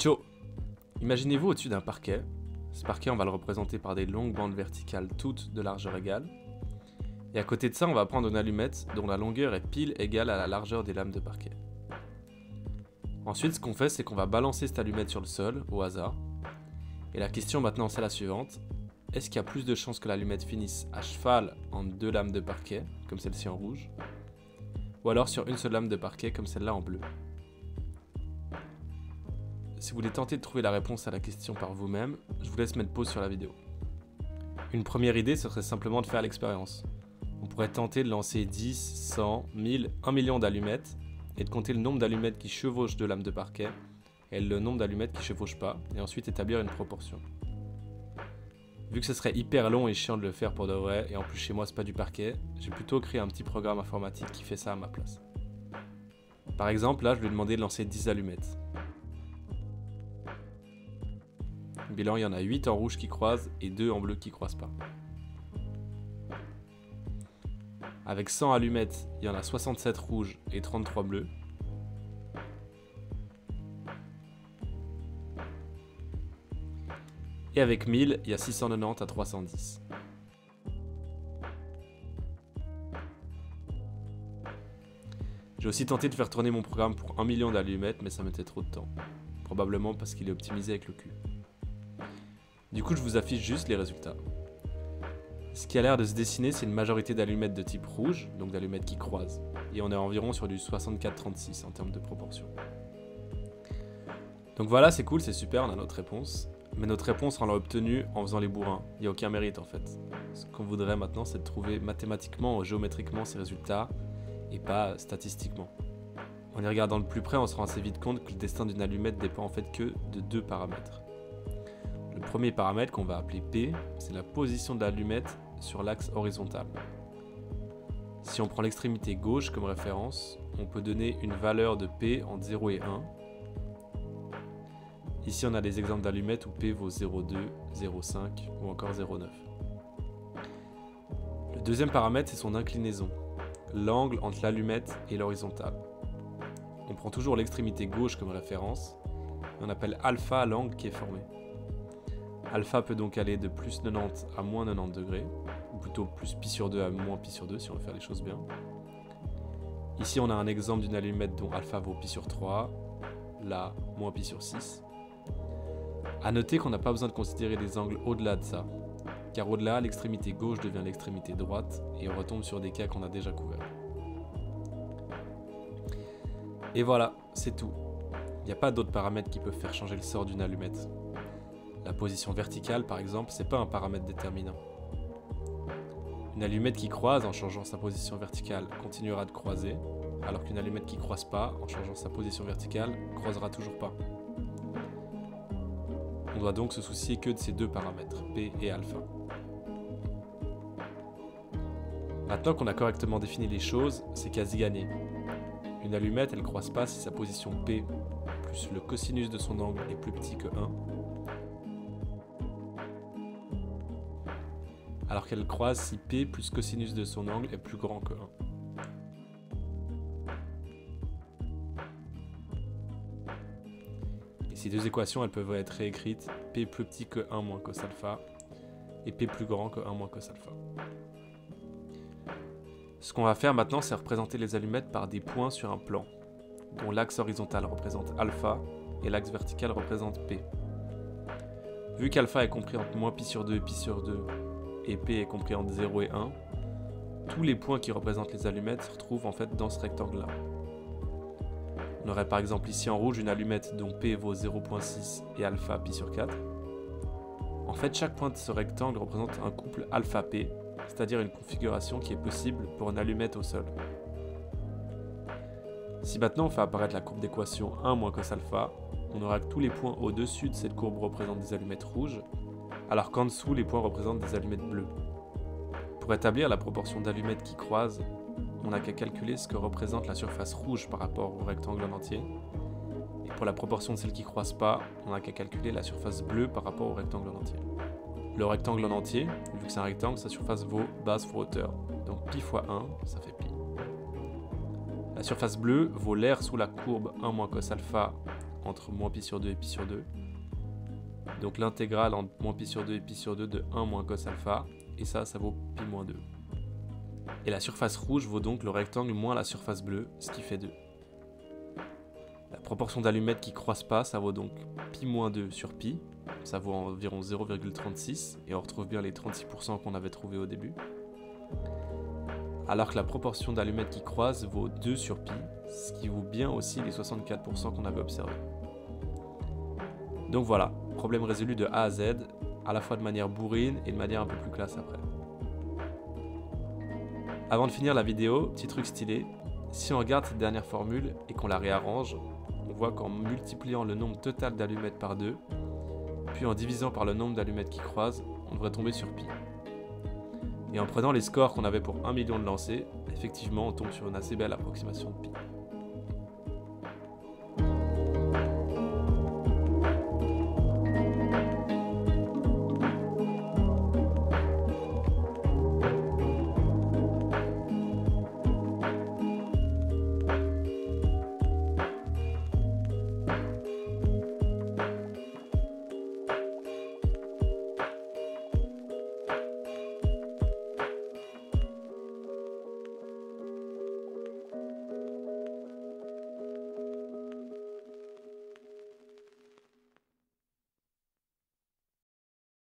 Ciao! Imaginez-vous au-dessus d'un parquet. Ce parquet, on va le représenter par des longues bandes verticales, toutes de largeur égale. Et à côté de ça, on va prendre une allumette dont la longueur est pile égale à la largeur des lames de parquet. Ensuite, ce qu'on fait, c'est qu'on va balancer cette allumette sur le sol, au hasard. Et la question maintenant, c'est la suivante. Est-ce qu'il y a plus de chances que l'allumette finisse à cheval entre deux lames de parquet, comme celle-ci en rouge, ou alors sur une seule lame de parquet, comme celle-là en bleu? Si vous voulez tenter de trouver la réponse à la question par vous-même, je vous laisse mettre pause sur la vidéo. Une première idée, ce serait simplement de faire l'expérience. On pourrait tenter de lancer 10, 100, 1000, 1 million d'allumettes et de compter le nombre d'allumettes qui chevauchent deux lames de parquet et le nombre d'allumettes qui ne chevauchent pas, et ensuite établir une proportion. Vu que ce serait hyper long et chiant de le faire pour de vrai, et en plus chez moi c'est pas du parquet, j'ai plutôt créé un petit programme informatique qui fait ça à ma place. Par exemple, là je lui ai demandé de lancer 10 allumettes. Bilan, il y en a 8 en rouge qui croisent et 2 en bleu qui croisent pas. Avec 100 allumettes, il y en a 67 rouges et 33 bleus. Et avec 1000, il y a 690 à 310. J'ai aussi tenté de faire tourner mon programme pour 1 million d'allumettes, mais ça mettait trop de temps. Probablement parce qu'il est optimisé avec le cul. Du coup, je vous affiche juste les résultats. Ce qui a l'air de se dessiner, c'est une majorité d'allumettes de type rouge, donc d'allumettes qui croisent. Et on est environ sur du 64-36 en termes de proportion. Donc voilà, c'est cool, c'est super, on a notre réponse. Mais notre réponse, on l'a obtenue en faisant les bourrins. Il n'y a aucun mérite en fait. Ce qu'on voudrait maintenant, c'est de trouver mathématiquement ou géométriquement ces résultats, et pas statistiquement. En y regardant de plus près, on se rend assez vite compte que le destin d'une allumette dépend en fait que de deux paramètres. Le premier paramètre qu'on va appeler P, c'est la position de l'allumette sur l'axe horizontal. Si on prend l'extrémité gauche comme référence, on peut donner une valeur de P entre 0 et 1. Ici on a des exemples d'allumettes où P vaut 0,2, 0,5 ou encore 0,9. Le deuxième paramètre, c'est son inclinaison, l'angle entre l'allumette et l'horizontale. On prend toujours l'extrémité gauche comme référence et on appelle alpha l'angle qui est formé. Alpha peut donc aller de plus 90 à moins 90 degrés, ou plutôt plus pi sur 2 à moins pi sur 2 si on veut faire les choses bien. Ici on a un exemple d'une allumette dont alpha vaut pi sur 3, là moins pi sur 6. A noter qu'on n'a pas besoin de considérer des angles au-delà de ça, car au-delà, l'extrémité gauche devient l'extrémité droite et on retombe sur des cas qu'on a déjà couverts. Et voilà, c'est tout. Il n'y a pas d'autres paramètres qui peuvent faire changer le sort d'une allumette. La position verticale, par exemple, c'est pas un paramètre déterminant. Une allumette qui croise en changeant sa position verticale continuera de croiser, alors qu'une allumette qui croise pas, en changeant sa position verticale, croisera toujours pas. On doit donc se soucier que de ces deux paramètres, P et alpha. Maintenant qu'on a correctement défini les choses, c'est quasi gagné. Une allumette, elle croise pas si sa position P plus le cosinus de son angle est plus petit que 1, alors qu'elle croise si P plus cosinus de son angle est plus grand que 1. Et ces deux équations, elles peuvent être réécrites P plus petit que 1 moins cos alpha et P plus grand que 1 moins cos alpha. Ce qu'on va faire maintenant, c'est représenter les allumettes par des points sur un plan, dont l'axe horizontal représente alpha et l'axe vertical représente P. Vu qu'alpha est compris entre moins pi sur 2 et pi sur 2, et P est compris entre 0 et 1, tous les points qui représentent les allumettes se retrouvent en fait dans ce rectangle-là. On aurait par exemple ici en rouge une allumette dont P vaut 0,6 et alpha pi sur 4. En fait, chaque point de ce rectangle représente un couple alpha-P, c'est-à-dire une configuration qui est possible pour une allumette au sol. Si maintenant on fait apparaître la courbe d'équation 1 moins cos alpha, on aura que tous les points au-dessus de cette courbe représentent des allumettes rouges, alors qu'en dessous les points représentent des allumettes bleues. Pour établir la proportion d'allumettes qui croisent, on n'a qu'à calculer ce que représente la surface rouge par rapport au rectangle en entier, et pour la proportion de celles qui ne croisent pas, on n'a qu'à calculer la surface bleue par rapport au rectangle en entier. Le rectangle en entier, vu que c'est un rectangle, sa surface vaut base fois hauteur, donc pi fois 1, ça fait pi. La surface bleue vaut l'air sous la courbe 1 moins cos alpha entre moins pi sur 2 et pi sur 2. Donc l'intégrale entre moins pi sur 2 et pi sur 2 de 1 moins cos alpha. Et ça vaut pi moins 2. Et la surface rouge vaut donc le rectangle moins la surface bleue, ce qui fait 2. La proportion d'allumettes qui ne croisent pas, ça vaut donc pi moins 2 sur pi. Ça vaut environ 0,36 et on retrouve bien les 36% qu'on avait trouvé au début. Alors que la proportion d'allumettes qui croisent vaut 2 sur pi, ce qui vaut bien aussi les 64% qu'on avait observés. Donc voilà, problème résolu de A à Z, à la fois de manière bourrine et de manière un peu plus classe après. Avant de finir la vidéo, petit truc stylé, si on regarde cette dernière formule et qu'on la réarrange, on voit qu'en multipliant le nombre total d'allumettes par 2, puis en divisant par le nombre d'allumettes qui croisent, on devrait tomber sur pi. Et en prenant les scores qu'on avait pour 1 million de lancers, effectivement on tombe sur une assez belle approximation de pi.